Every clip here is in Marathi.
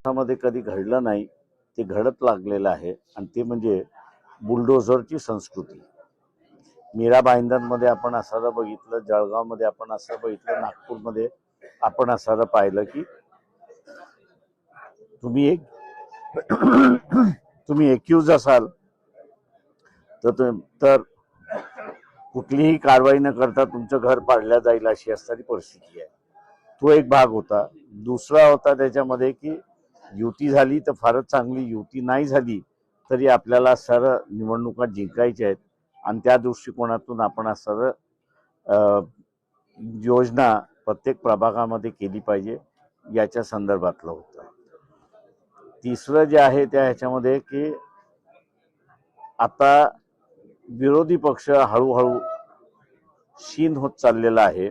मध्ये कधी घडलं नाही ते घडत लागलेलं आहे आणि ते म्हणजे बुलडोझरची संस्कृती. मीरा भाईंदरमध्ये आपण असं बघितलं, जळगावमध्ये आपण असं बघितलं, नागपूरमध्ये आपण असं पाहिलं की तुम्ही एक्यूज असाल तर कुठलीही कारवाई न करता तुमचं घर पाडलं जाईल अशी असणारी परिस्थिती आहे. तो एक भाग होता. दुसरा होता त्याच्यामध्ये की युती झाली तर फारच चांगली, युती नाही झाली तरी आपल्याला सर्व निवडणुका जिंकायच्या आहेत आणि त्या दृष्टिकोनातून आपण सर्व योजना प्रत्येक प्रभागामध्ये केली पाहिजे याच्या संदर्भातलं होतं. तिसरं जे आहे त्या ह्याच्यामध्ये की आता विरोधी पक्ष हळूहळू क्षीण होत चाललेला आहे.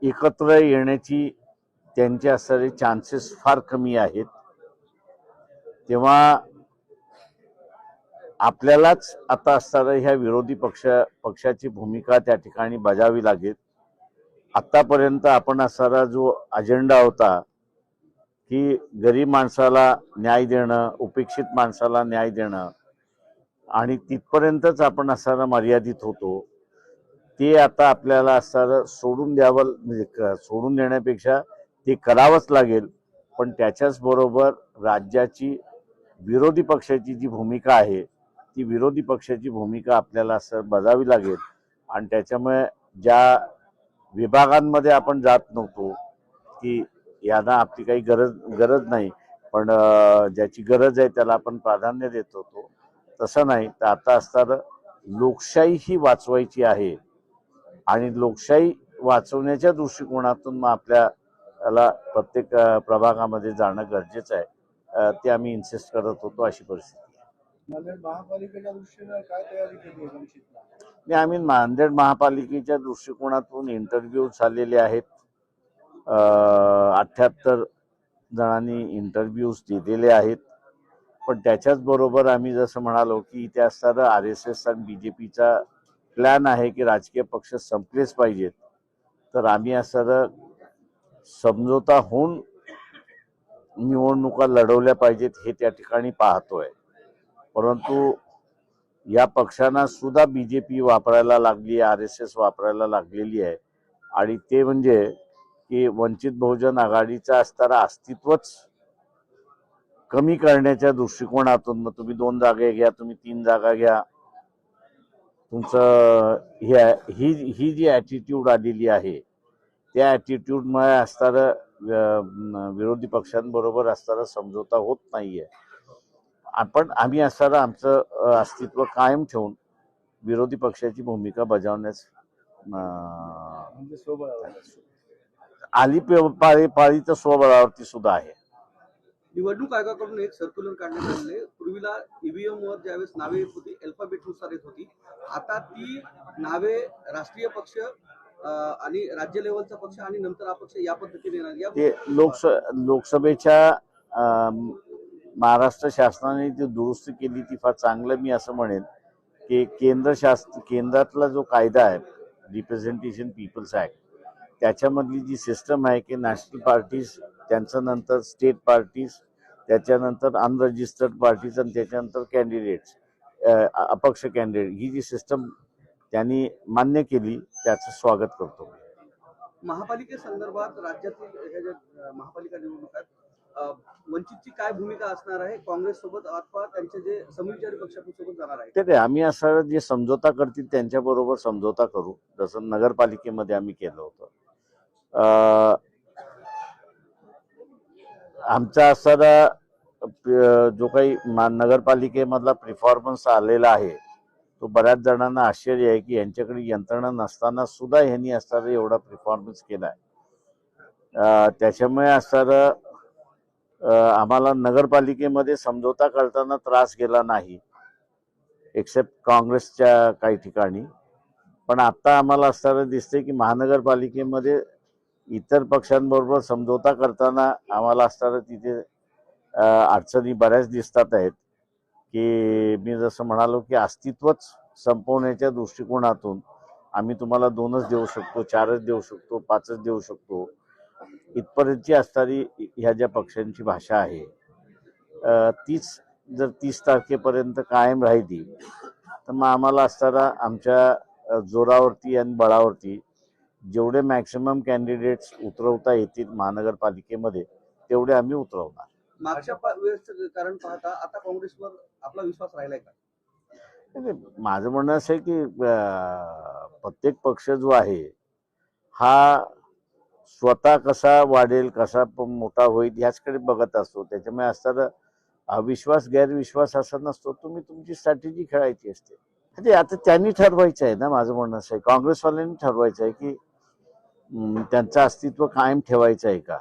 एकत्र येण्याची त्यांचे असणारे चान्सेस फार कमी आहेत. तेव्हा आपल्यालाच आता असणाऱ्या ह्या विरोधी पक्षाची भूमिका त्या ठिकाणी बजावी लागेल. आतापर्यंत आपण असणारा जो अजेंडा होता की गरीब माणसाला न्याय देणं, उपेक्षित माणसाला न्याय देणं आणि तिथपर्यंतच आपण असणारा मर्यादित होतो. ते आता आपल्याला असणारं सोडून द्यावं, म्हणजे सोडून देण्यापेक्षा ते करावंच लागेल. पण त्याच्याच बरोबर राज्याची विरोधी पक्षाची जी भूमिका आहे ती विरोधी पक्षाची भूमिका आपल्याला असं बजावी लागेल. आणि त्याच्यामुळे ज्या विभागांमध्ये आपण जात नव्हतो की यांना आपली काही गरज नाही पण ज्याची गरज आहे त्याला आपण प्राधान्य देत होतो, तसं नाही. तर आता असणारं लोकशाही ही वाचवायची आहे आणि लोकशाही वाचवण्याच्या दृष्टिकोनातून मग आपल्याला प्रत्येक प्रभागामध्ये जाणं गरजेचं आहे. ते आम्ही इन्सिस्ट करत होतो. अशी परिस्थिती आहे. महापालिकेच्या दृष्टीने काय तयारी केली आहे? आम्ही नांदेड महापालिकेच्या दृष्टिकोनातून इंटरव्ह्यू झालेले आहेत. 78 जणांनी इंटरव्ह्यूज दिलेले आहेत. पण त्याच्याच बरोबर आम्ही जसं म्हणालो की इथे असणारा RSS आणि BJPचा प्लॅन आहे की राजकीय पक्ष संपलेच पाहिजेत. तर आम्ही असं समझोता होऊन निवडणुका लढवल्या पाहिजेत हे त्या ठिकाणी पाहतोय. परंतु या पक्षांना सुद्धा BJP वापरायला लागली, RSS वापरायला लागलेली आहे. आणि ते म्हणजे की वंचित बहुजन आघाडीचं असणारं अस्तित्वच कमी करण्याच्या दृष्टिकोनातून, मग तुम्ही 2 जागा घ्या, तुम्ही 3 जागा घ्या, तुमचं ही जी ॲटिट्यूड आलेली आहे त्या ॲटिट्यूडमुळे असणारं विरोधी पक्षांबरोबर असणारा समझोता होत नाहीये. आम्ही असणारं आमचं अस्तित्व कायम ठेवून विरोधी पक्षाची भूमिका बजावण्यास आली पाळी तर स्वबळावरती सुद्धा आहे. निवडणूक आयोगाकडून एक सर्क्युलर काढण्यात आले. पूर्वीला EVM वर ज्यावेळेस नावे येत होती अल्फाबेटनुसार येत होती, आता ती नावे राष्ट्रीय पक्ष आणि राज्य लेवलचा पक्ष आणि नंतर अपक्ष या पद्धतीने येणार. ते लोकसभेच्या महाराष्ट्र शासनाने जी दुरुस्ती केली ती फार चांगलं मी असं म्हणेन की केंद्रातला जो कायदा आहे रिप्रेझेंटेशन पीपल्स ऍक्ट, त्याच्यामधली जी सिस्टम आहे की नॅशनल पार्टीज, त्यांच्या नंतर स्टेट पार्टीज, त्याच्यानंतर अनरजिस्टर्ड पार्टीज आणि त्याच्यानंतर कॅन्डिडेट्स, अपक्ष कॅन्डिडेट, ही जी सिस्टम त्यांनी मान्य केली त्याचं स्वागत करतो. महापालिकेसंदर्भात राज्यातील हे जे महापालिका निवडणुकात वंचितची काय भूमिका असणार आहे काँग्रेस सोबत अथवा त्यांचे जे समविचारी पक्षासोबत जाणार आहे? ते आम्ही असं जे समझोता करतील त्यांच्याबरोबर समझोता करू, जसं नगरपालिकेमध्ये आम्ही केलं होतं. आमचा असणारा जो काही नगरपालिकेमधला परफॉर्मन्स आलेला आहे तो बऱ्याच जणांना आश्चर्य आहे की यांच्याकडे यंत्रणा नसताना सुद्धा यांनी असणारा एवढा परफॉर्मन्स केलाय. त्याच्यामुळे असणारं आम्हाला नगरपालिकेमध्ये समझोता करताना त्रास गेला नाही, एक्सेप्ट काँग्रेसच्या काही ठिकाणी. पण आता आम्हाला असणारं दिसते की महानगरपालिकेमध्ये इतर पक्षांबरोबर समझोता करताना आम्हाला असणारं तिथे अडचणी बऱ्याच दिसतात आहेत. की मी जसं म्हणालो की अस्तित्वच संपवण्याच्या दृष्टिकोनातून आम्ही तुम्हाला 2च देऊ शकतो, 4च देऊ शकतो, 5च देऊ शकतो, इथपर्यंतची असणारी ह्या ज्या पक्षांची भाषा आहे तीच जर 30 तारखेपर्यंत कायम राहिली तर मग आम्हाला असताना आमच्या जोरावरती आणि बळावरती जेवढे मॅक्सिमम कॅन्डिडेट्स उतरवता येतील महानगरपालिकेमध्ये तेवढे आम्ही उतरवणार. मागच्या वेळेस कारण पाहता आता काँग्रेसवर आपला विश्वास राहिलाय का? माझं म्हणणं असं आहे की प्रत्येक पक्ष जो आहे हा स्वतः कसा वाढेल कसा मोठा होईल ह्याचकडे बघत असतो. त्याच्यामुळे असताना अविश्वास गैरविश्वास असा नसतो. तुम्ही तुमची स्ट्रॅटेजी खेळायची असते. ते आता त्यांनी ठरवायचं आहे ना. माझं म्हणणं असं आहे काँग्रेसवाल्यांनी ठरवायचं आहे की त्यांचं अस्तित्व कायम ठेवायचं आहे का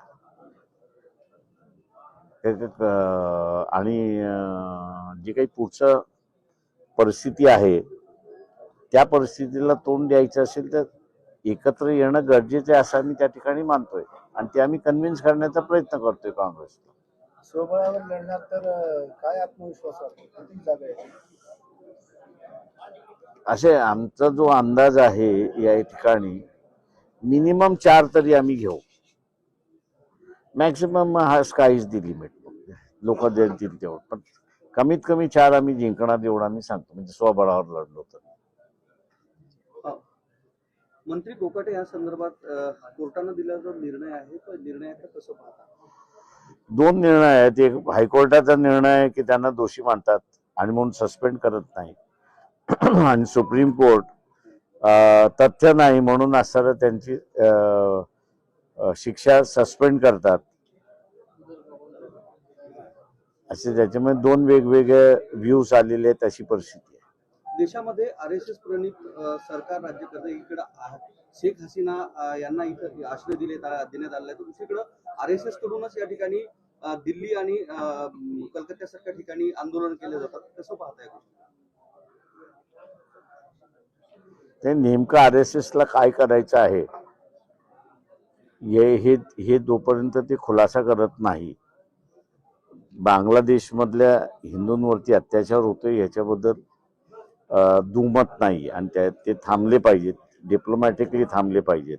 आणि जे काही पुढचं परिस्थिती आहे त्या परिस्थितीला तोंड द्यायचं असेल तर एकत्र येणं गरजेचं आहे असं आम्ही त्या ठिकाणी मानतोय आणि ते आम्ही कन्व्हिन्स करण्याचा प्रयत्न करतोय काँग्रेसला. स्वबळावर लढणार तर काय आत्मविश्वास वाटतो? किती जागा आहे? असे आमचा जो अंदाज आहे या ठिकाणी मिनिमम 4 तरी आम्ही घेऊ. मॅक्सिमम हा स्काय इज द लिमिट. लोक देतील तेवढं पण कमीत कमी 4 आम्ही जिंकणार एवढं आम्ही सांगतो. म्हणजे स्वबळावर लढलो तर. मंत्री कोकाटे या संदर्भात कोर्टानं दिलेला जो निर्णय आहे तो निर्णयाचं कसं पाहता? 2 निर्णय आहेत. एक हायकोर्टाचा निर्णय आहे की त्यांना दोषी मानतात आणि म्हणून सस्पेंड करत नाही आणि सुप्रीम कोर्ट तथ्य नाही म्हणून असताना त्यांची शिक्षा सस्पेंड करतात. असे त्याच्यामुळे 2 वेगवेगळे व्ह्यूज आलेले आहेत अशी परिस्थिती आहे. देशामध्ये RSS प्रणित सरकार राज्य करते. इकडे शेख हसीना यांना इथं आश्रय देण्यात आलेला आहे. तर दुसरीकडे RSS कडूनच या ठिकाणी दिल्ली आणि कलकत्त्यासारख्या ठिकाणी आंदोलन केले जातात. कसं पाहताय? ते नेमकं RSS ला काय करायचं आहे हे जोपर्यंत ते खुलासा करत नाही. बांगलादेशमधल्या हिंदूंवरती अत्याचार होतोय याच्याबद्दल दुमत नाही आणि ते थांबले पाहिजेत. डिप्लोमॅटिकली थांबले पाहिजेत.